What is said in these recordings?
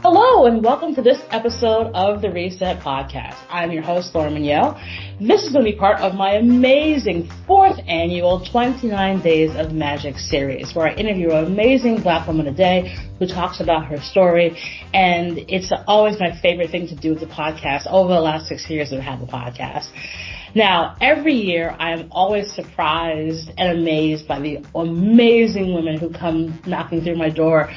Hello and welcome to this episode of the Reset Podcast. I'm your host, Laura Mignell. This is going to be part of my amazing 4th annual 29 Days of Magic series, where I interview an amazing Black woman a day who talks about her story. And it's always my favorite thing to do with the podcast over the last 6 years that I've had the podcast. Now, every year I am always surprised and amazed by the amazing women who come knocking through my door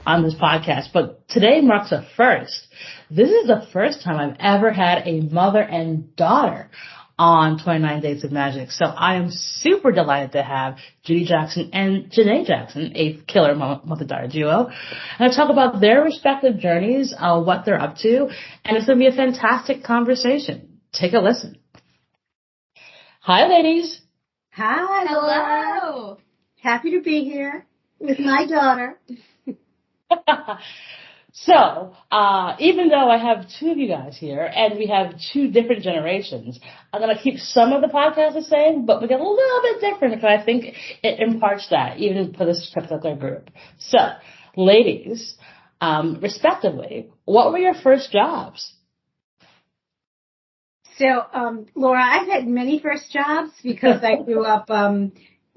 on this podcast, but today marks a first. This is the first time I've ever had a mother and daughter on 29 Days of Magic. So I am super delighted to have Judy Jackson and Jonay Jackson, a killer mother-daughter duo, and I talk about their respective journeys, what they're up to, and it's going to be a fantastic conversation. Take a listen. Hi, ladies. Hi. Hello. Happy to be here with my daughter. So, even though I have 2 of you guys here and we have 2 different generations, I'm going to keep some of the podcast the same, but we get a little bit different because I think it imparts that even for this particular group. So, ladies, respectively, what were your first jobs? So, Laura, I've had many first jobs because I grew up,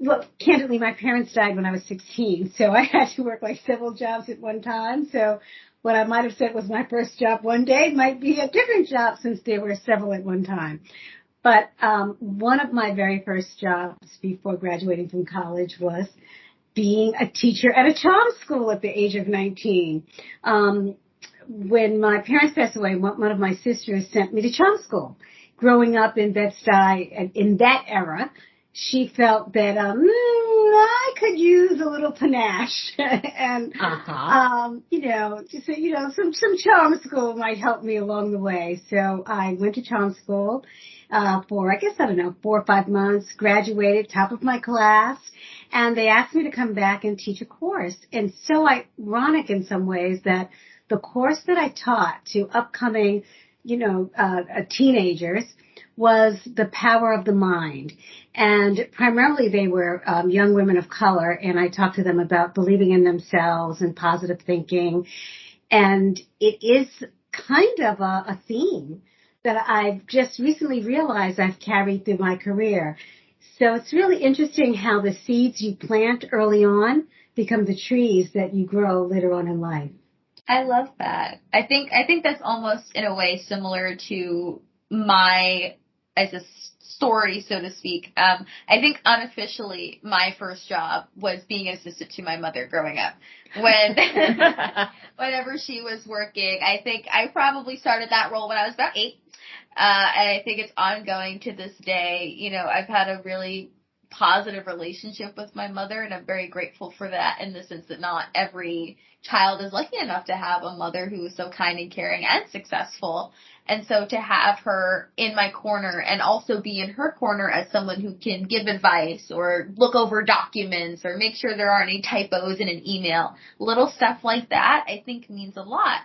well, candidly, my parents died when I was 16, so I had to work like several jobs at one time. So what I might have said was my first job one day might be a different job since there were several at one time. But one of my very first jobs before graduating from college was being a teacher at a charm school at the age of 19. When my parents passed away, one of my sisters sent me to charm school. Growing up in Bed-Stuy in that era, she felt that I could use a little panache, and some charm school might help me along the way. So I went to charm school for 4 or 5 months. Graduated, top of my class, and they asked me to come back and teach a course. And so ironic in some ways that the course that I taught to upcoming, teenagers was the power of the mind. And primarily they were young women of color, and I talked to them about believing in themselves and positive thinking. And it is kind of a theme that I've just recently realized I've carried through my career. So it's really interesting how the seeds you plant early on become the trees that you grow later on in life. I love that. I think that's almost in a way similar to my as a story, so to speak. I think unofficially my first job was being an assistant to my mother growing up. Whenever she was working, I think I probably started that role when I was about 8. And I think it's ongoing to this day. I've had a really positive relationship with my mother, and I'm very grateful for that in the sense that not every child is lucky enough to have a mother who is so kind and caring and successful. And so to have her in my corner and also be in her corner as someone who can give advice or look over documents or make sure there aren't any typos in an email, little stuff like that, I think means a lot.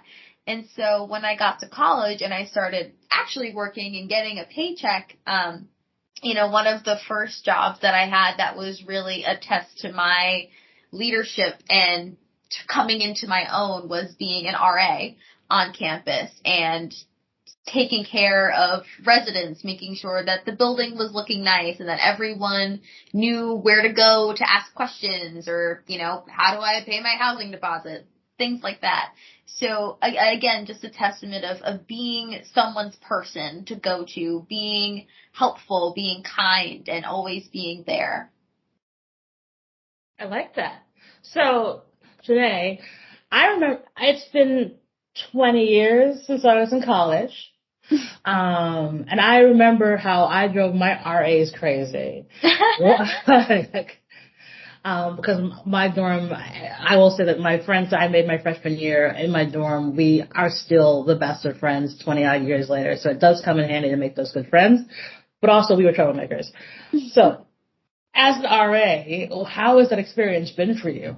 And so when I got to college and I started actually working and getting a paycheck, one of the first jobs that I had that was really a test to my leadership and coming into my own was being an RA on campus and taking care of residents, making sure that the building was looking nice and that everyone knew where to go to ask questions or, how do I pay my housing deposit? Things like that. So again, just a testament of being someone's person to go to, being helpful, being kind, and always being there. I like that. So, Jonay, I remember it's been 20 years since I was in college. And I remember how I drove my RAs crazy. Because my dorm, I will say that my friends I made my freshman year in my dorm, we are still the best of friends 20 odd years later. So it does come in handy to make those good friends. But also we were troublemakers. So as an RA, how has that experience been for you?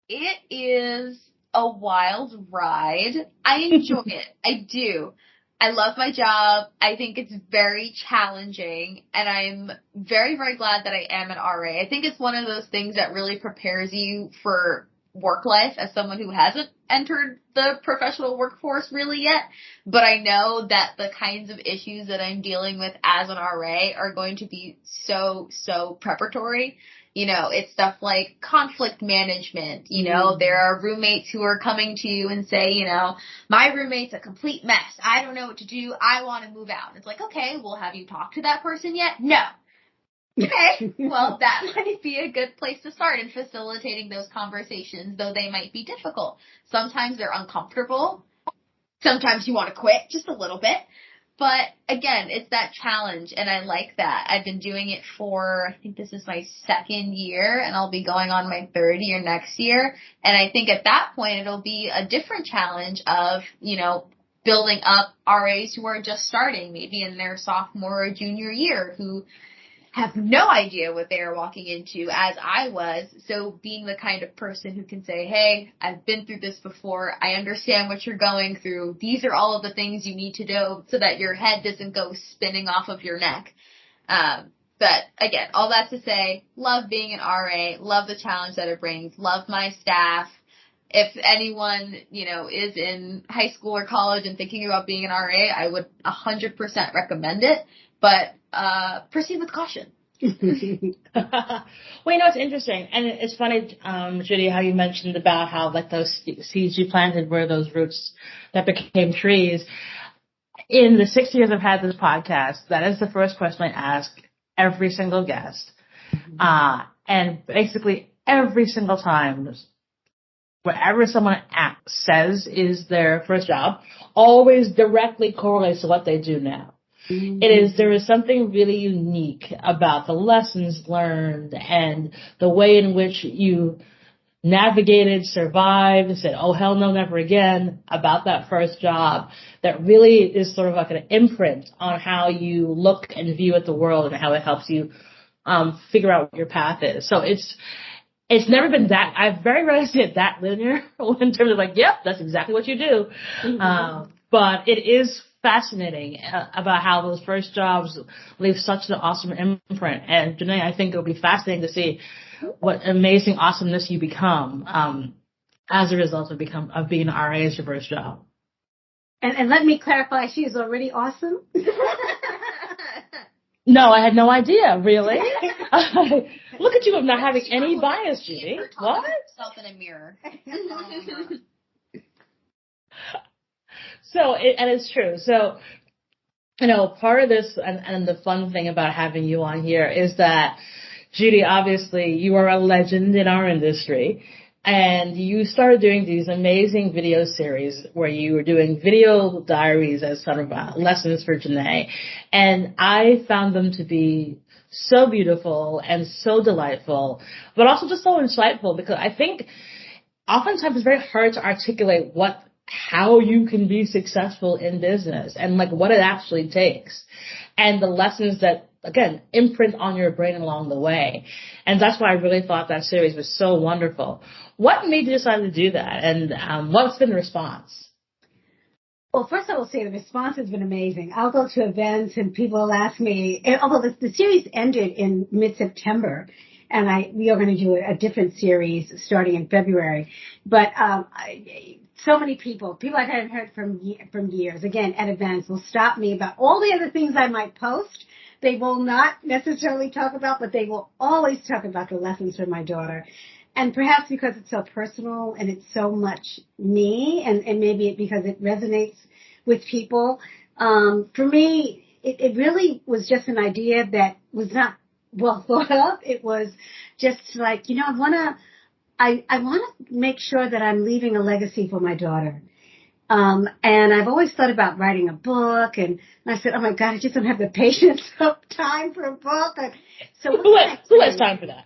It is a wild ride. I enjoy it. I do. I love my job. I think it's very challenging, and I'm very, very glad that I am an RA. I think it's one of those things that really prepares you for work life as someone who hasn't entered the professional workforce really yet, but I know that the kinds of issues that I'm dealing with as an RA are going to be so preparatory. You know, it's stuff like conflict management. You know, there are roommates who are coming to you and say, you know, my roommate's a complete mess. I don't know what to do. I want to move out. And it's like, okay, well, have you talked to that person yet? No. Okay, well, that might be a good place to start in facilitating those conversations, though they might be difficult. Sometimes they're uncomfortable. Sometimes you want to quit just a little bit. But again, it's that challenge, and I like that. I've been doing it for, I think this is my 2nd year, and I'll be going on my 3rd year next year. And I think at that point, it'll be a different challenge of, you know, building up RAs who are just starting, maybe in their sophomore or junior year, who have no idea what they are walking into, as I was. So being the kind of person who can say, hey, I've been through this before. I understand what you're going through. These are all of the things you need to do so that your head doesn't go spinning off of your neck. But again, all that to say, love being an RA, love the challenge that it brings, love my staff. If anyone, you know, is in high school or college and thinking about being an RA, I would 100% recommend it. But proceed with caution. Well, you know, it's interesting. And it's funny, Judy, how you mentioned about how, like, those seeds you planted were those roots that became trees. In the 6 years I've had this podcast, that is the first question I ask every single guest. And basically every single time, whatever someone says is their first job, always directly correlates to what they do now. There is something really unique about the lessons learned and the way in which you navigated, survived, said, oh, hell no, never again, about that first job that really is sort of like an imprint on how you look and view at the world and how it helps you figure out what your path is. So it's never been that, I've very rarely seen it that linear in terms of like, yep, that's exactly what you do. But it is fascinating about how those first jobs leave such an awesome imprint. And Jonay, I think it'll be fascinating to see what amazing awesomeness you become as a result of being an RA as your first job. And let me clarify, she is already awesome. No, I had no idea, really. Look at you of not having any bias, Judy. What? Yourself in a mirror. So, and it's true. So, you know, part of this and the fun thing about having you on here is that, Judy, obviously you are a legend in our industry, and you started doing these amazing video series where you were doing video diaries as sort of lessons for Jonay. And I found them to be so beautiful and so delightful, but also just so insightful, because I think oftentimes it's very hard to articulate how you can be successful in business and like what it actually takes and the lessons that, again, imprint on your brain along the way. And that's why I really thought that series was so wonderful. What made you decide to do that, and what's been the response? Well, first I will say the response has been amazing. I'll go to events and people will ask me, although the series ended in mid-September, and we are going to do a different series starting in February. But so many people I hadn't heard from years, again, at events, will stop me about all the other things I might post. They will not necessarily talk about, but they will always talk about the lessons from my daughter. And perhaps because it's so personal and it's so much me, and maybe because it resonates with people. For me, it really was just an idea that was not well thought of. It was just like, you know, I want to make sure that I'm leaving a legacy for my daughter. And I've always thought about writing a book, and I said, oh my God, I just don't have the patience or time for a book. And so who has time for that?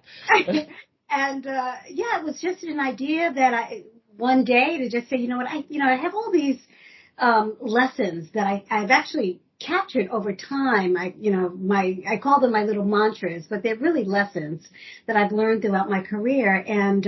And it was just an idea that one day to just say, you know what, I have all these lessons that I've actually captured over time. I call them my little mantras, but they're really lessons that I've learned throughout my career. And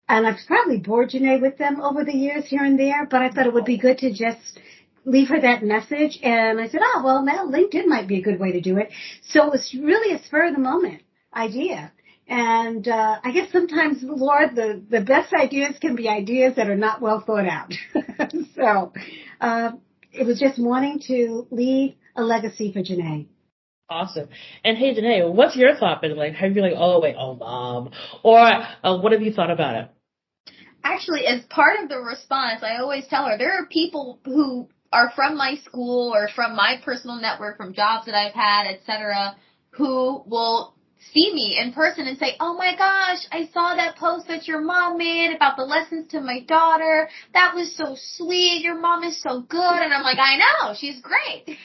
I've probably bored Jonay with them over the years here and there, but I thought it would be good to just leave her that message. And I said, oh, well, now LinkedIn might be a good way to do it. So it was really a spur of the moment idea. And I guess sometimes, Laura, the best ideas can be ideas that are not well thought out. So it was just wanting to leave a legacy for Jonay. Awesome. And hey, Jonay, what's your thought been like? Have you like, oh wait, oh mom, or what have you thought about it? Actually, as part of the response, I always tell her there are people who are from my school or from my personal network, from jobs that I've had, etc., who will see me in person and say, oh my gosh, I saw that post that your mom made about the lessons to my daughter. That was so sweet. Your mom is so good. And I'm like, I know, she's great.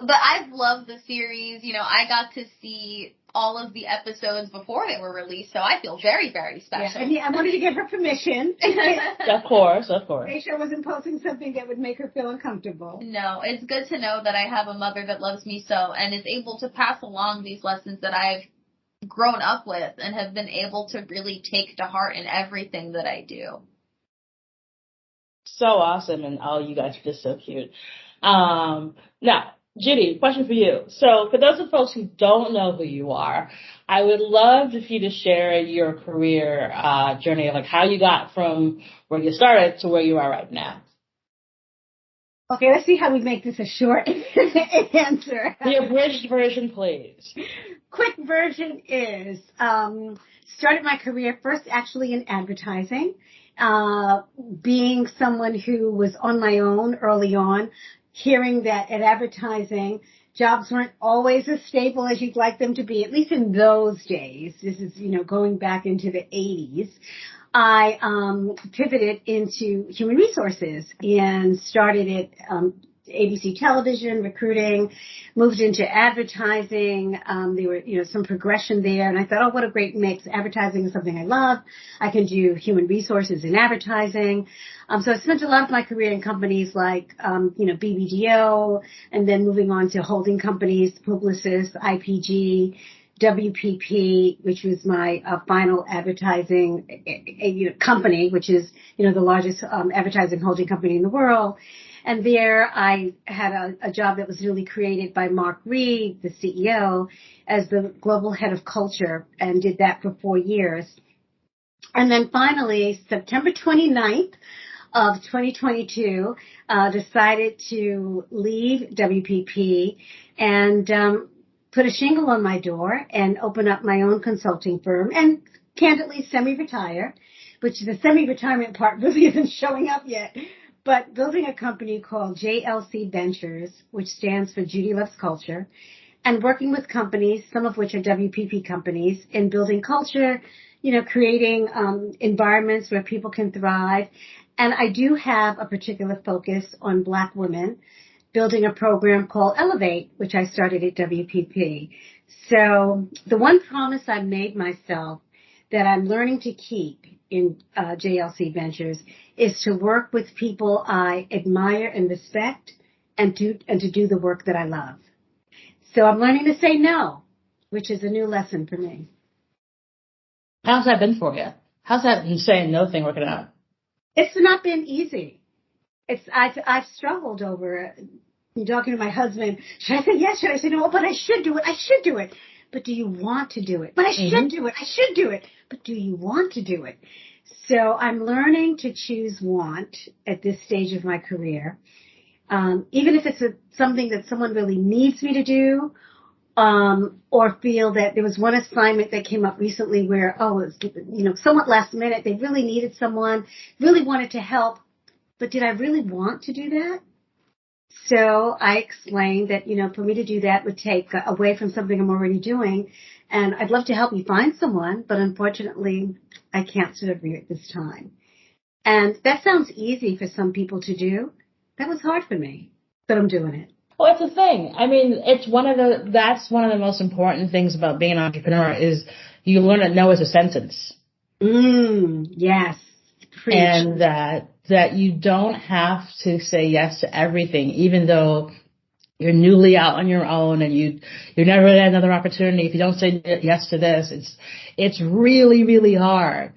But I've loved the series. You know, I got to see all of the episodes before they were released, so I feel very, very special. Yeah, and I wanted to get her permission. Of course. Make sure I wasn't posting something that would make her feel uncomfortable. No, it's good to know that I have a mother that loves me so and is able to pass along these lessons that I've grown up with and have been able to really take to heart in everything that I do. So awesome, and all you guys are just so cute. Now, Judy, question for you. So for those of folks who don't know who you are, I would love for you to share your career journey, like how you got from where you started to where you are right now. Okay, let's see how we make this a short answer. The abridged version, please. Quick version is started my career first actually in advertising, being someone who was on my own early on, hearing that at advertising, jobs weren't always as stable as you'd like them to be, at least in those days. This is, going back into the 80s. I pivoted into human resources and started at ABC television, recruiting, moved into advertising. There were, some progression there. And I thought, oh, what a great mix. Advertising is something I love. I can do human resources in advertising. So I spent a lot of my career in companies like, BBDO, and then moving on to holding companies, Publicis, IPG, WPP, which was my final advertising company, which is, the largest advertising holding company in the world. And there I had a job that was newly created by Mark Reed, the CEO, as the global head of culture, and did that for 4 years. And then finally, September 29th of 2022, decided to leave WPP and put a shingle on my door and open up my own consulting firm and candidly semi-retire, which the semi-retirement part really isn't showing up yet. But building a company called JLC Ventures, which stands for Judy Loves Culture, and working with companies, some of which are WPP companies, in building culture, creating environments where people can thrive. And I do have a particular focus on Black women, building a program called Elevate, which I started at WPP. So the one promise I made myself that I'm learning to keep in JLC Ventures is to work with people I admire and respect and to do the work that I love. So I'm learning to say no, which is a new lesson for me. How's that been for you? How's that saying no thing working out? It's not been easy. I've struggled over it. Talking to my husband, should I say yes? Should I say no? Oh, but I should do it. I should do it. But do you want to do it? But I should do it. I should do it. But do you want to do it? So I'm learning to choose want at this stage of my career. Even if it's something that someone really needs me to do, or feel that there was one assignment that came up recently where, it was, somewhat last minute. They really needed someone, really wanted to help. But did I really want to do that? So I explained that, for me to do that would take away from something I'm already doing. And I'd love to help you find someone, but unfortunately, I can't serve you at this time. And that sounds easy for some people to do. That was hard for me, but I'm doing it. Well, it's a thing. I mean, that's one of the most important things about being an entrepreneur is you learn that no is a sentence. Yes. Preach. And that you don't have to say yes to everything, even though you're newly out on your own and you're never going to have another opportunity. If you don't say yes to this, it's really, really hard.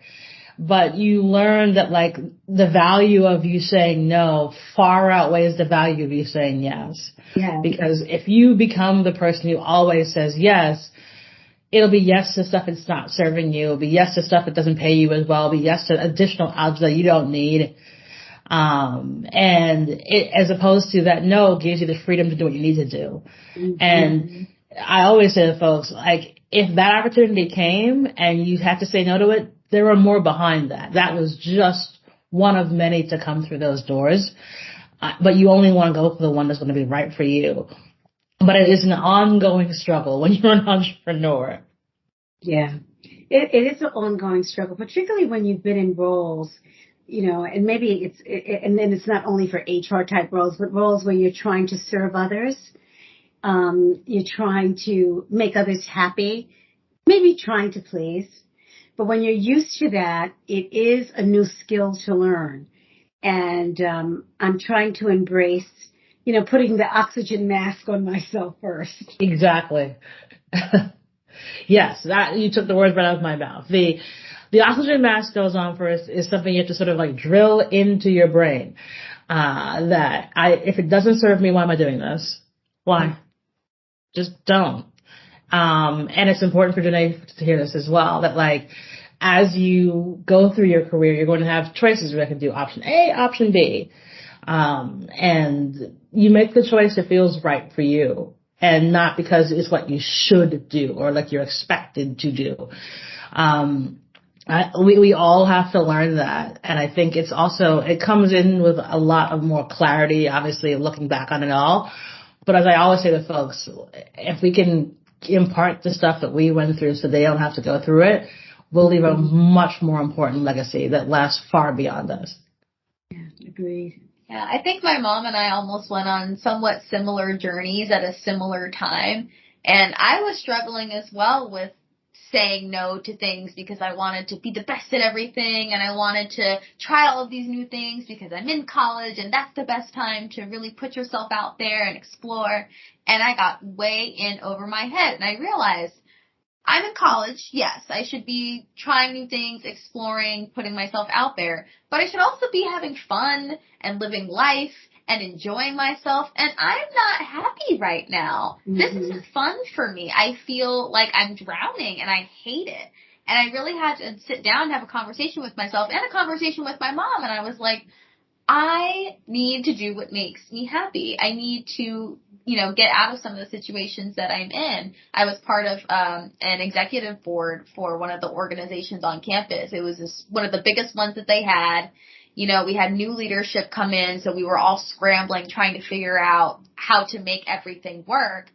But you learn that like the value of you saying no far outweighs the value of you saying yes. Yeah. Because if you become the person who always says yes, it'll be yes to stuff that's not serving you. It'll be yes to stuff that doesn't pay you as well. It'll be yes to additional jobs that you don't need. And as opposed to that no gives you the freedom to do what you need to do. Mm-hmm. And I always say to folks, like, if that opportunity came and you had to say no to it, there were more behind that. That was just one of many to come through those doors. But you only want to go for the one that's going to be right for you. But it is an ongoing struggle when you're an entrepreneur. Yeah, it is an ongoing struggle, particularly when you've been in roles, and maybe and then it's not only for HR type roles, but roles where you're trying to serve others. You're trying to make others happy, maybe trying to please. But when you're used to that, it is a new skill to learn. And I'm trying to embrace, putting the oxygen mask on myself first. Exactly. Yes, that you took the words right out of my mouth. The oxygen mask goes on first is something you have to sort of like drill into your brain. If it doesn't serve me, why am I doing this? Why? Just don't. And it's important for Jonay to hear this as well, that like, as you go through your career, you're going to have choices where you can do option A, option B. And you make the choice that feels right for you and not because it's what you should do or like you're expected to do. We all have to learn that. And I think it comes in with a lot of more clarity, obviously looking back on it all. But as I always say to folks, if we can impart the stuff that we went through so they don't have to go through it, we'll leave a much more important legacy that lasts far beyond us. Yeah, agreed. Yeah, I think my mom and I almost went on somewhat similar journeys at a similar time. And I was struggling as well with saying no to things because I wanted to be the best at everything and I wanted to try all of these new things because I'm in college and that's the best time to really put yourself out there and explore. And I got way in over my head and I realized I'm in college. Yes, I should be trying new things, exploring, putting myself out there, but I should also be having fun and living life and enjoying myself, and I'm not happy right now. Mm-hmm. This isn't fun for me. I feel like I'm drowning, and I hate it. And I really had to sit down and have a conversation with myself and a conversation with my mom, and I was like, I need to do what makes me happy. I need to, get out of some of the situations that I'm in. I was part of an executive board for one of the organizations on campus. It was one of the biggest ones that they had. We had new leadership come in, so we were all scrambling, trying to figure out how to make everything work.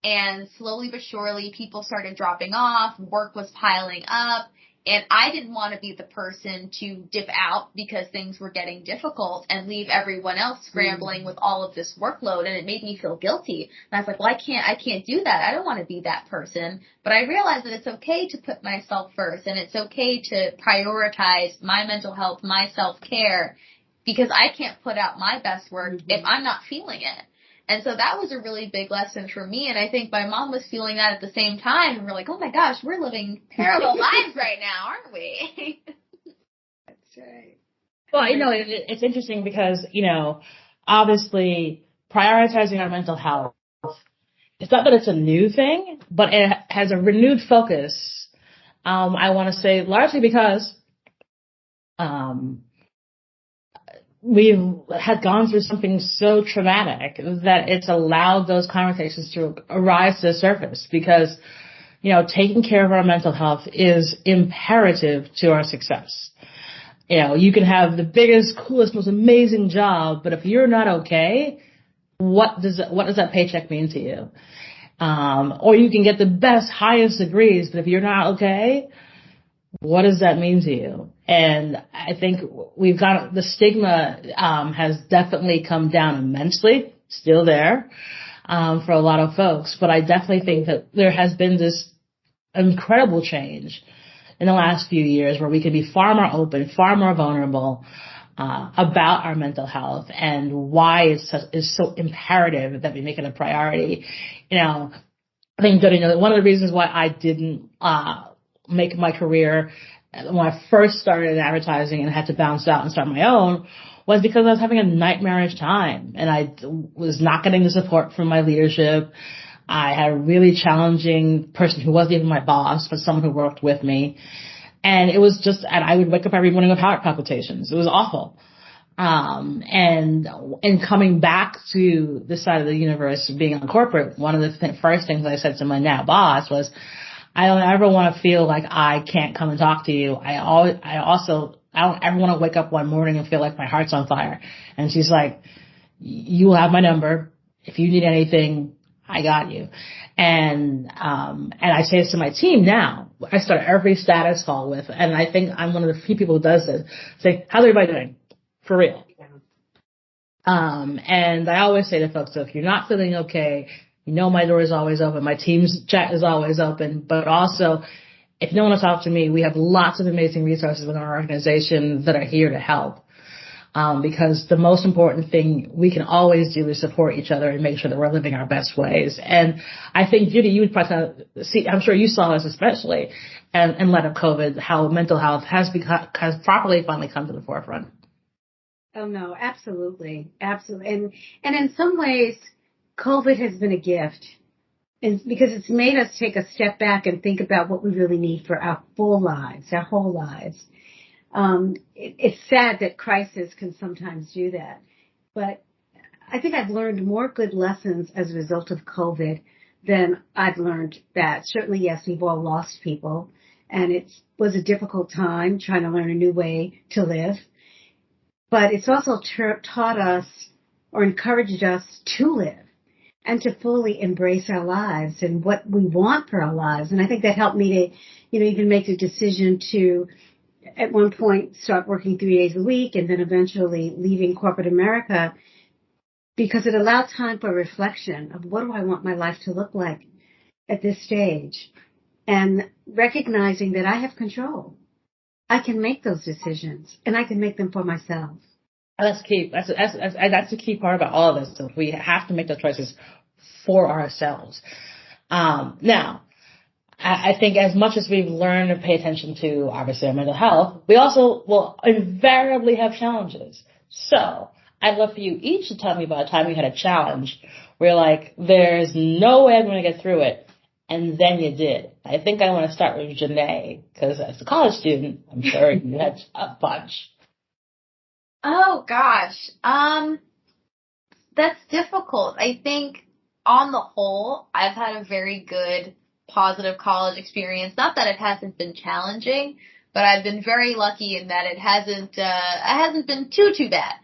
And slowly but surely, people started dropping off, work was piling up, and I didn't want to be the person to dip out because things were getting difficult and leave everyone else scrambling with all of this workload, and it made me feel guilty. And I was like, well, I can't do that. I don't want to be that person. But I realized that it's okay to put myself first, and it's okay to prioritize my mental health, my self-care, because I can't put out my best work if I'm not feeling it. And so that was a really big lesson for me. And I think my mom was feeling that at the same time. And we're like, oh my gosh, we're living parallel lives right now, aren't we? That's right. Well, it's interesting because, obviously prioritizing our mental health, it's not that it's a new thing, but it has a renewed focus. I want to say largely because, we've had gone through something so traumatic that it's allowed those conversations to arise to the surface because, taking care of our mental health is imperative to our success. You can have the biggest, coolest, most amazing job, but if you're not okay, what does that paycheck mean to you? Or you can get the best, highest degrees, but if you're not okay, what does that mean to you? And I think the stigma has definitely come down immensely, still there, for a lot of folks. But I definitely think that there has been this incredible change in the last few years where we can be far more open, far more vulnerable about our mental health and why it's so imperative that we make it a priority. I think, Judy, one of the reasons why I didn't make my career when I first started in advertising and had to bounce out and start my own was because I was having a nightmarish time and I was not getting the support from my leadership. I had a really challenging person who wasn't even my boss, but someone who worked with me. And it was just, and I would wake up every morning with heart palpitations. It was awful. And coming back to this side of the universe, being on corporate, one of the first things I said to my now boss was, I don't ever want to feel like I can't come and talk to you. I don't ever want to wake up one morning and feel like my heart's on fire. And she's like, you have my number. If you need anything, I got you. And I say this to my team now. I start every status call with, and I think I'm one of the few people who does this, say, how's everybody doing? For real. And I always say to folks, so if you're not feeling okay, you know my door is always open. My team's chat is always open. But also, if you don't want to talk to me, we have lots of amazing resources within our organization that are here to help. Because the most important thing we can always do is support each other and make sure that we're living our best ways. And I think, Judy, you would probably see, I'm sure you saw this especially in light of COVID, how mental health has properly finally come to the forefront. Oh, no, absolutely. Absolutely. And in some ways, COVID has been a gift, and because it's made us take a step back and think about what we really need for our full lives, our whole lives. It's sad that crisis can sometimes do that, but I think I've learned more good lessons as a result of COVID than I've learned that. Certainly, yes, we've all lost people, and it was a difficult time trying to learn a new way to live. But it's also taught us or encouraged us to live and to fully embrace our lives and what we want for our lives. And I think that helped me to, even make the decision to, at one point, start working 3 days a week and then eventually leaving corporate America, because it allowed time for reflection of what do I want my life to look like at this stage, and recognizing that I have control. I can make those decisions, and I can make them for myself. That's key. That's the key part about all of this. So we have to make those choices for ourselves. Now, I think as much as we've learned to pay attention to, obviously, our mental health, we also will invariably have challenges. So I'd love for you each to tell me about a time you had a challenge where you're like, there's no way I'm going to get through it. And then you did. I think I want to start with Jonay, because as a college student, I'm sure you had a bunch. Oh, gosh. That's difficult. I think on the whole, I've had a very good, positive college experience. Not that it hasn't been challenging, but I've been very lucky in that it hasn't been too bad.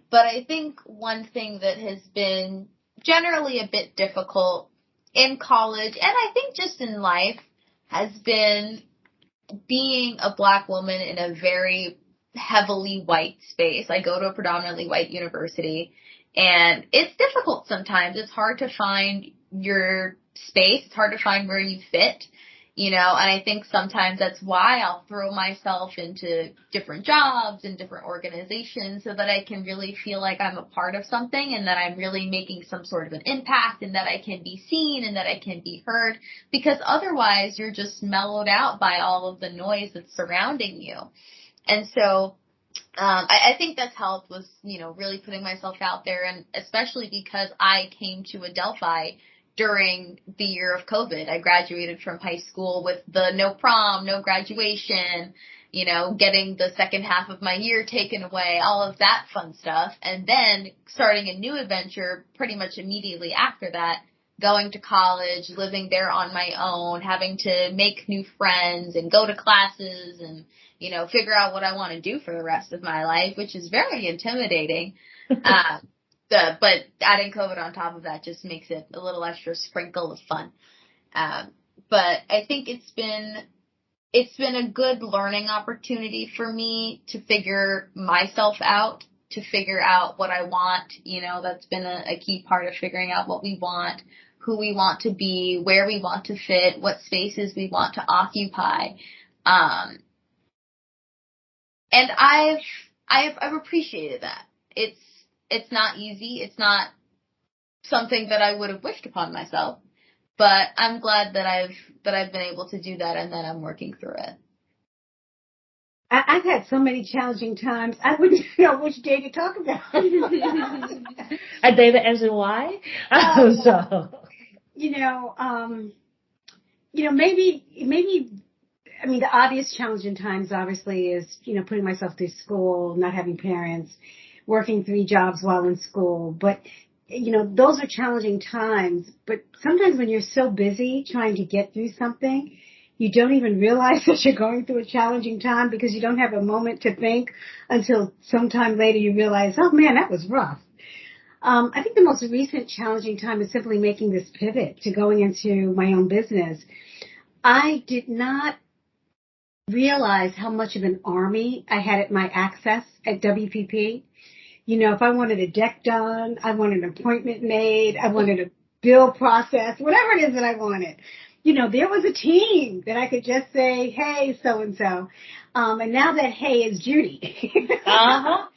But I think one thing that has been generally a bit difficult in college, and I think just in life, has been being a Black woman in a very heavily white space. I go to a predominantly white university, and it's difficult sometimes. It's hard to find your space. It's hard to find where you fit, and I think sometimes that's why I'll throw myself into different jobs and different organizations so that I can really feel like I'm a part of something and that I'm really making some sort of an impact and that I can be seen and that I can be heard, because otherwise you're just mellowed out by all of the noise that's surrounding you. And so I think that's helped was, really putting myself out there, and especially because I came to Adelphi during the year of COVID. I graduated from high school with the no prom, no graduation, getting the second half of my year taken away, all of that fun stuff. And then starting a new adventure pretty much immediately after that, going to college, living there on my own, having to make new friends and go to classes and, figure out what I want to do for the rest of my life, which is very intimidating. But adding COVID on top of that just makes it a little extra sprinkle of fun. But I think it's been a good learning opportunity for me to figure myself out, to figure out what I want. That's been a key part of figuring out what we want, who we want to be, where we want to fit, what spaces we want to occupy. And I've appreciated that. It's not easy. It's not something that I would have wished upon myself, but I'm glad that I've been able to do that and that I'm working through it. I've had so many challenging times. I wouldn't know which day to talk about. A day that ends in Y? So. Maybe, I mean, the obvious challenge in times obviously is, putting myself through school, not having parents, working 3 jobs while in school. But, those are challenging times. But sometimes when you're so busy trying to get through something, you don't even realize that you're going through a challenging time because you don't have a moment to think until sometime later you realize, oh man, that was rough. I think the most recent challenging time is simply making this pivot to going into my own business. I did not realize how much of an army I had at my access at WPP. If I wanted a deck done, I wanted an appointment made, I wanted a bill processed, whatever it is that I wanted. There was a team that I could just say, hey, so-and-so. And now that hey is Judy. Uh-huh.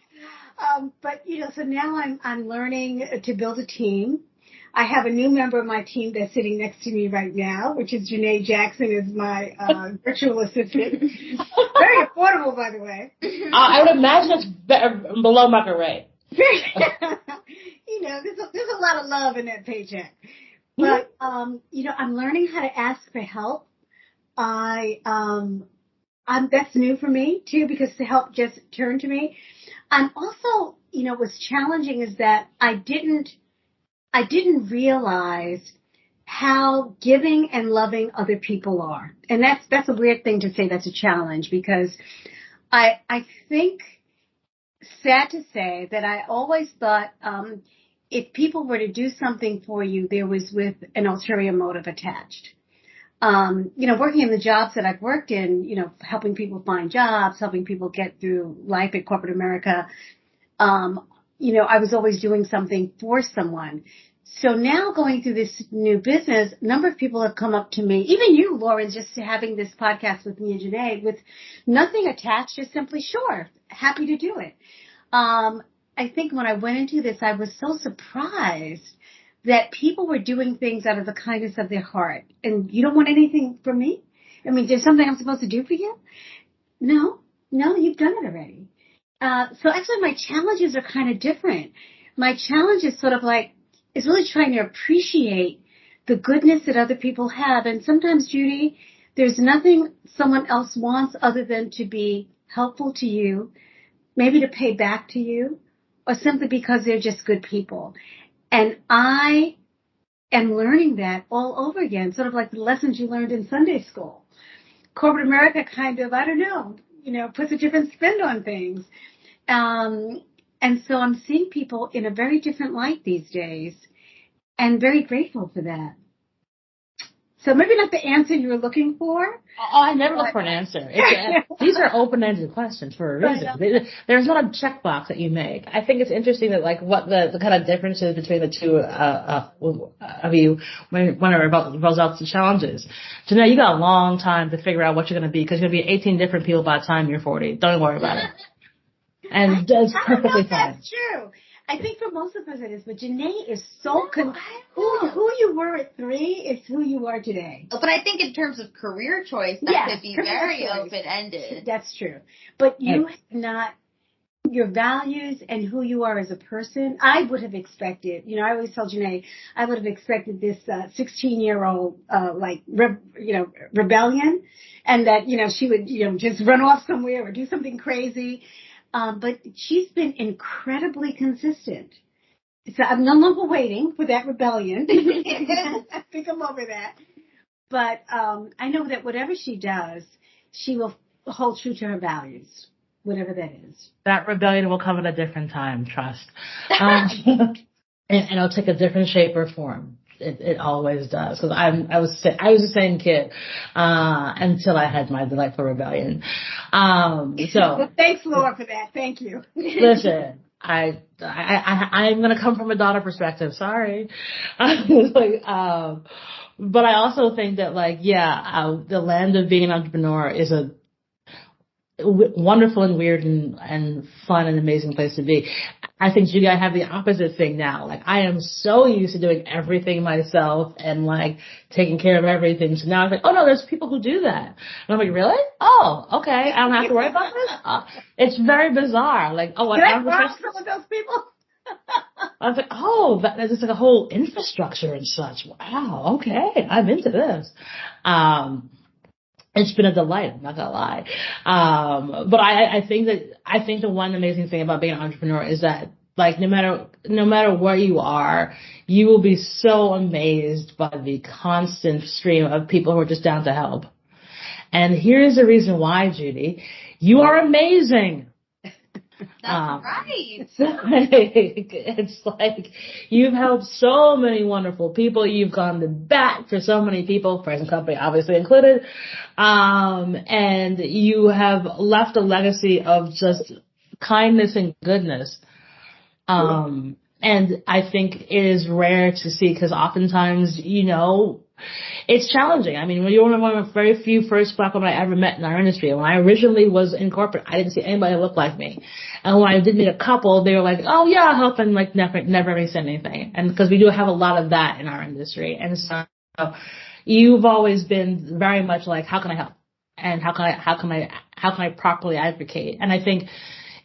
But, so now I'm learning to build a team. I have a new member of my team that's sitting next to me right now, which is Jonay Jackson, is my virtual assistant. Very affordable, by the way. I would imagine it's below market rate. There's a lot of love in that paycheck. But, I'm learning how to ask for help. That's new for me too, because the help just turned to me. I'm also, what's challenging is that I didn't realize how giving and loving other people are. And that's a weird thing to say, that's a challenge, because I think, sad to say, that I always thought, if people were to do something for you, there was with an ulterior motive attached. Working in the jobs that I've worked in, helping people find jobs, helping people get through life in corporate America, I was always doing something for someone. So now going through this new business, a number of people have come up to me, even you, Lauren, just having this podcast with me and Jonay, with nothing attached, just simply, sure, happy to do it. I think when I went into this, I was so surprised that people were doing things out of the kindness of their heart. And you don't want anything from me? I mean, there's something I'm supposed to do for you? No, you've done it already. So actually my challenges are kind of different. My challenge is sort of is really trying to appreciate the goodness that other people have. And sometimes, Judy, there's nothing someone else wants other than to be helpful to you, maybe to pay back to you, or simply because they're just good people. And I am learning that all over again, sort of like the lessons you learned in Sunday school. Corporate America kind of, puts a different spin on things. And so I'm seeing people in a very different light these days, and very grateful for that. So maybe not the answer you were looking for. Oh, I never look for an answer. These are open-ended questions for a reason. There's not a checkbox that you make. I think it's interesting that what the kind of differences between the two of you when it revolves out to challenges. Jonay, you got a long time to figure out what you're going to be, because you're going to be 18 different people by the time you're 40. Don't worry about it. And that's perfectly fine. That's true. I think for most of us it is, but Jonay is so who you were at 3 is who you are today. But I think in terms of career choice, that could be very open-ended. That's true. But you have not, your values and who you are as a person, I would have expected, I always tell Jonay, I would have expected this 16-year-old, rebellion, and that, she would, just run off somewhere or do something crazy. But she's been incredibly consistent. So I'm no longer waiting for that rebellion. I think I'm over that. But I know that whatever she does, she will hold true to her values, whatever that is. That rebellion will come at a different time, trust. And it'll take a different shape or form. It always does, because I was the same kid until I had my delightful rebellion. Well, thanks, Laura, for that. Thank you. Listen, I'm gonna come from a daughter perspective. Sorry, but I also think that the land of being an entrepreneur is a wonderful and weird and fun and amazing place to be. I think, Judy, I have the opposite thing now. I am so used to doing everything myself and taking care of everything. So now I'm oh no, there's people who do that. And I'm really? Oh, okay. I don't have to worry about this? It's very bizarre. Can I borrow some of those people? I was like, oh, there's like a whole infrastructure and such. Wow, okay, I'm into this. It's been a delight, I'm not gonna lie. But I think the one amazing thing about being an entrepreneur is that, like, no matter where you are, you will be so amazed by the constant stream of people who are just down to help. And here's the reason why, Judy. You are amazing. That's right. It's like you've helped so many wonderful people. You've gone to bat for so many people, present company obviously included. And you have left a legacy of just kindness and goodness. And I think it is rare to see, because oftentimes, it's challenging. I mean, when you're one of the very few first Black women I ever met in our industry. When I originally was in corporate, I didn't see anybody that looked like me. And when I did meet a couple, they were like, oh yeah, I'll help, and like never really said anything. And because we do have a lot of that in our industry. And so you've always been very much like, how can I help? And how can I properly advocate? And I think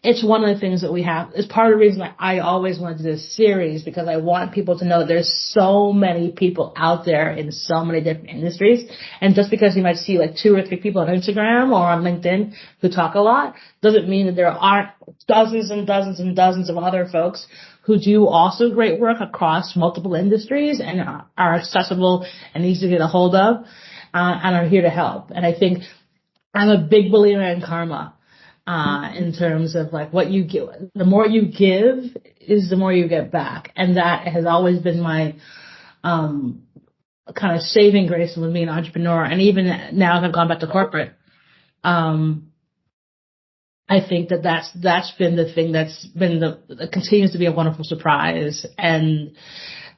it's one of the things that we have. It's part of the reason I always wanted to do this series, because I want people to know that there's so many people out there in so many different industries. And just because you might see like 2 or 3 people on Instagram or on LinkedIn who talk a lot, doesn't mean that there aren't dozens and dozens and dozens of other folks who do also great work across multiple industries and are accessible and easy to get a hold of, and are here to help. And I think I'm a big believer in karma. In terms of like what you give, the more you give is the more you get back. And that has always been my, kind of saving grace with being an entrepreneur. And even now as I've gone back to corporate, I think that's been the thing that continues to be a wonderful surprise. And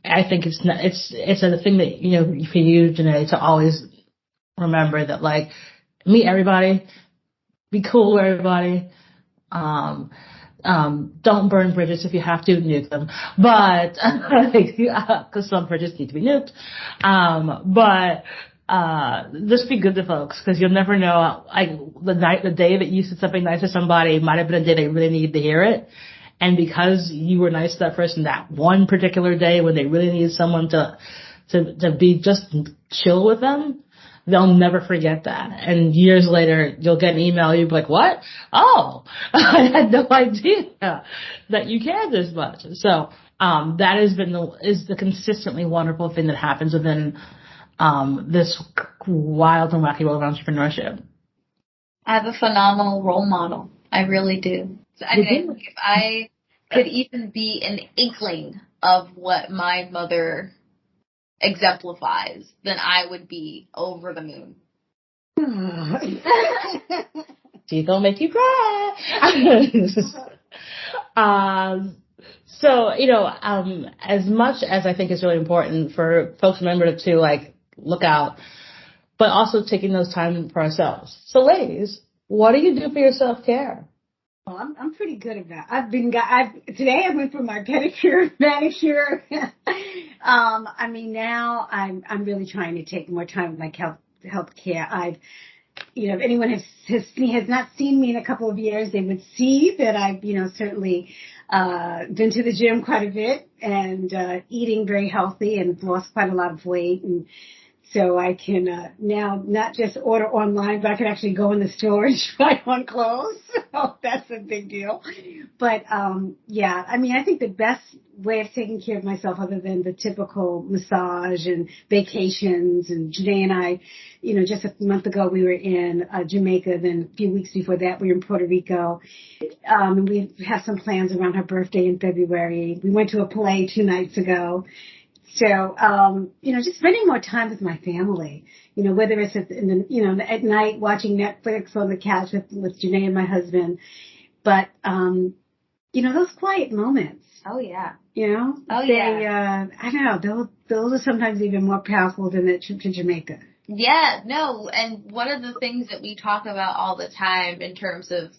I think it's a thing that, for you, Jonay, to always remember that, like, meet everybody, be cool with everybody. Don't burn bridges. If you have to, nuke them. But, cause some bridges need to be nuked. But, just be good to folks, cause you'll never know, like, the day that you said something nice to somebody might have been a day they really needed to hear it. And because you were nice to that person that one particular day when they really needed someone to be just chill with them, they'll never forget that. And years later, you'll get an email, you'll be like, what? Oh, I had no idea that you cared this much. So, that has been is the consistently wonderful thing that happens within, this wild and wacky world of entrepreneurship. I have a phenomenal role model. I really do. I mean, if I could even be an inkling of what my mother exemplifies, then I would be over the moon. She's gonna make you cry. So, as much as I think it's really important for folks to remember to like look out, but also taking those time for ourselves. So ladies, what do you do for your self-care? Well, I'm pretty good at that. Today I went for my pedicure, manicure. I mean, now I'm really trying to take more time with my health care. If anyone has not seen me in a couple of years, they would see that I've, certainly, been to the gym quite a bit and, eating very healthy and lost quite a lot of weight. And so I can, now not just order online, but I can actually go in the store and try on clothes. So that's a big deal. But, yeah, I mean, I think the best way of taking care of myself, other than the typical massage and vacations, and Jonay and I, just a month ago we were in Jamaica, then a few weeks before that we were in Puerto Rico. And we have some plans around her birthday in February. We went to a play 2 nights ago. So, just spending more time with my family, whether it's at night watching Netflix on the couch with Jonay and my husband, but, those quiet moments. Oh yeah. I don't know, those are sometimes even more powerful than the trip to Jamaica. Yeah, no, and one of the things that we talk about all the time in terms of,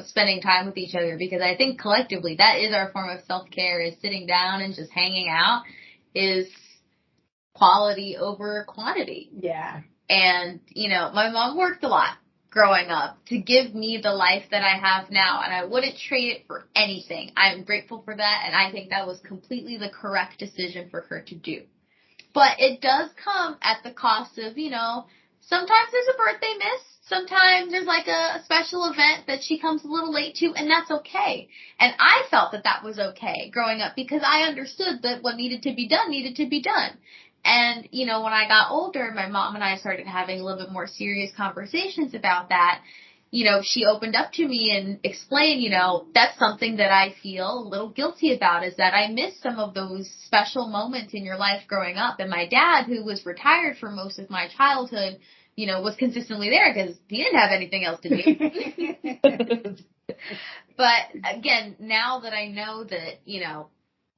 spending time with each other, because I think collectively that is our form of self-care, is sitting down and just hanging out, is quality over quantity. Yeah. And, my mom worked a lot. growing up to give me the life that I have now, and I wouldn't trade it for anything. I'm grateful for that, and I think that was completely the correct decision for her to do. But it does come at the cost of, sometimes there's a birthday miss. Sometimes there's like a special event that she comes a little late to, and that's okay. And I felt that that was okay growing up because I understood that what needed to be done needed to be done. And, when I got older, my mom and I started having a little bit more serious conversations about that. She opened up to me and explained, that's something that I feel a little guilty about, is that I miss some of those special moments in your life growing up. And my dad, who was retired for most of my childhood, was consistently there because he didn't have anything else to do. But again, now that I know that,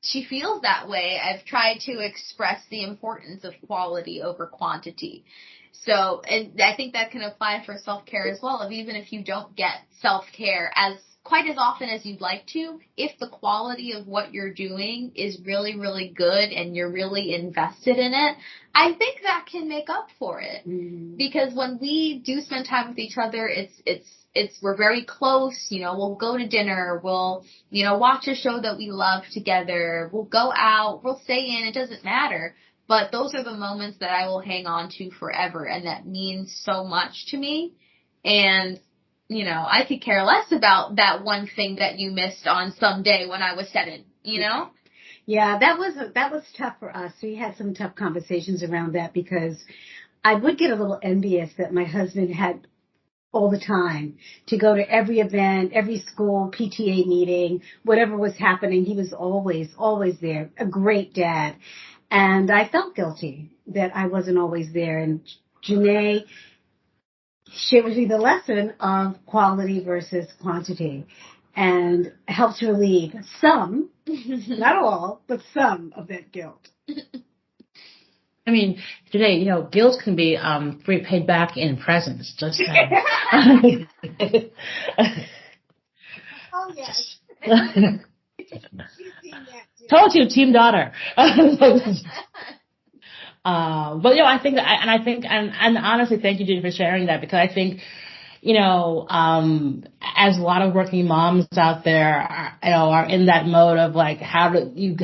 she feels that way, I've tried to express the importance of quality over quantity. So, and I think that can apply for self-care as well. Even if you don't get self-care quite as often as you'd like to, if the quality of what you're doing is really, really good and you're really invested in it, I think that can make up for it. Mm-hmm. Because when we do spend time with each other, we're very close, we'll go to dinner, we'll, watch a show that we love together, we'll go out, we'll stay in, it doesn't matter. But those are the moments that I will hang on to forever, and that means so much to me. And, I could care less about that one thing that you missed on some day when I was 7, Yeah, that was tough for us. We had some tough conversations around that because I would get a little envious that my husband had all the time to go to every event, every school, PTA meeting, whatever was happening. He was always there. A great dad. And I felt guilty that I wasn't always there. And Jonay shared with me the lesson of quality versus quantity and helped relieve some, not all, but some of that guilt. I mean, today, guilt can be paid back in presents. Just Oh, yes. Told you, team daughter. But I think and honestly, thank you, Judy, for sharing that, because I think, as a lot of working moms out there are in that mode of like, how do you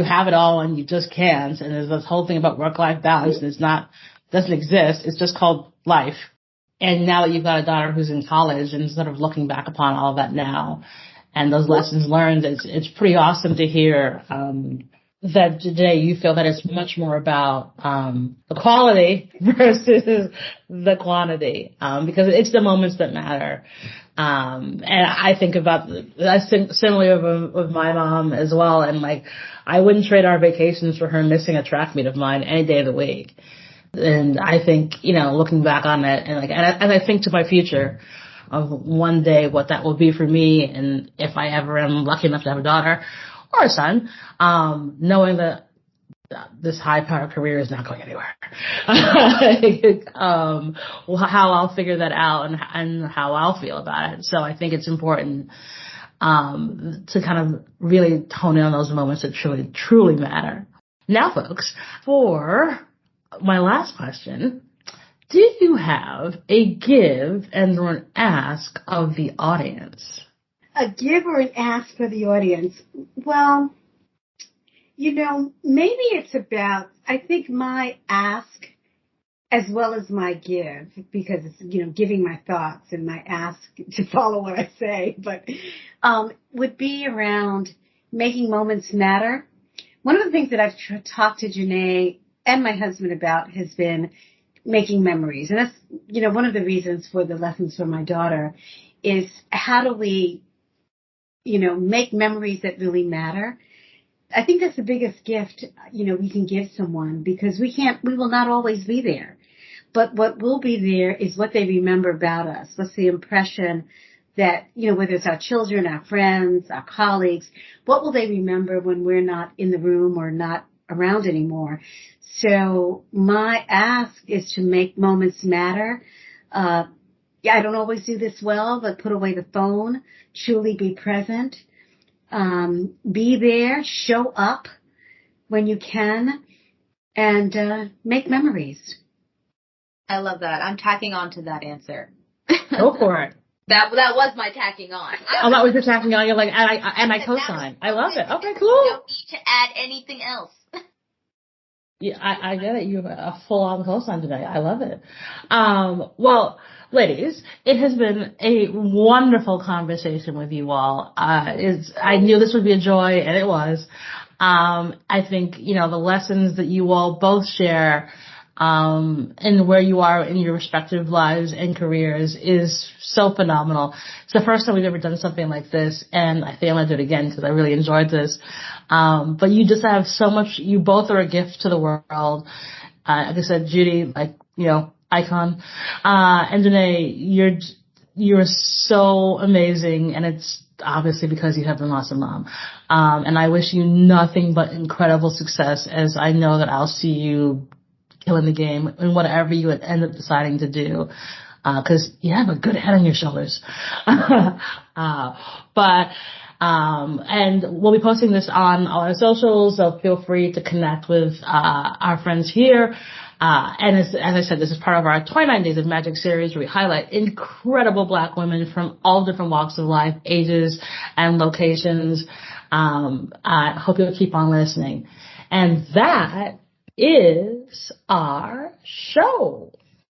have it all and you just can't? And there's this whole thing about work-life balance, and doesn't exist. It's just called life. And now that you've got a daughter who's in college and sort of looking back upon all of that now and those lessons learned, it's pretty awesome to hear, that today you feel that it's much more about the quality versus the quantity, because it's the moments that matter. And I think about similarly with my mom as well. And like, I wouldn't trade our vacations for her missing a track meet of mine any day of the week. And I think, looking back on it and I think to my future of one day what that will be for me, and if I ever am lucky enough to have a daughter or a son, knowing that this high-powered career is not going anywhere. How I'll figure that out and how I'll feel about it. So I think it's important to kind of really tone in on those moments that truly, truly matter. Now, folks, for my last question, do you have a give and or an ask of the audience? A give or an ask for the audience? Well, maybe it's about, I think my ask as well as my give, because it's, giving my thoughts and my ask to follow what I say, but would be around making moments matter. One of the things that I've talked to Jonay and my husband about has been making memories. And that's, one of the reasons for the lessons for my daughter is how do we, make memories that really matter. I think that's the biggest gift, we can give someone, because we will not always be there. But what will be there is what they remember about us. What's the impression that, whether it's our children, our friends, our colleagues, what will they remember when we're not in the room or not around anymore? So my ask is to make moments matter. I don't always do this well, but put away the phone, truly be present, be there, show up when you can, and make memories. I love that. I'm tacking on to that answer. Go for it. That was my tacking on. Oh, that was your tacking on. You're like, and I co-sign. I love it. Okay, cool. You don't need to add anything else. Yeah, I get it. You have a full-on co-sign today. I love it. Well, ladies, it has been a wonderful conversation with you all. I knew this would be a joy, and it was. I think, the lessons that you all both share, and where you are in your respective lives and careers is so phenomenal. It's the first time we've ever done something like this, and I think I'm going to do it again because I really enjoyed this. But you just have so much, you both are a gift to the world. Like I said, Judy, icon. And Jonay, you're so amazing, and it's obviously because you have an awesome mom. And I wish you nothing but incredible success, as I know that I'll see you killing the game in whatever you would end up deciding to do. Cause you have a good head on your shoulders. And we'll be posting this on all our socials, so feel free to connect with, our friends here. And as I said, this is part of our 29 Days of Magic series where we highlight incredible Black women from all different walks of life, ages, and locations. I hope you'll keep on listening. And that is our show.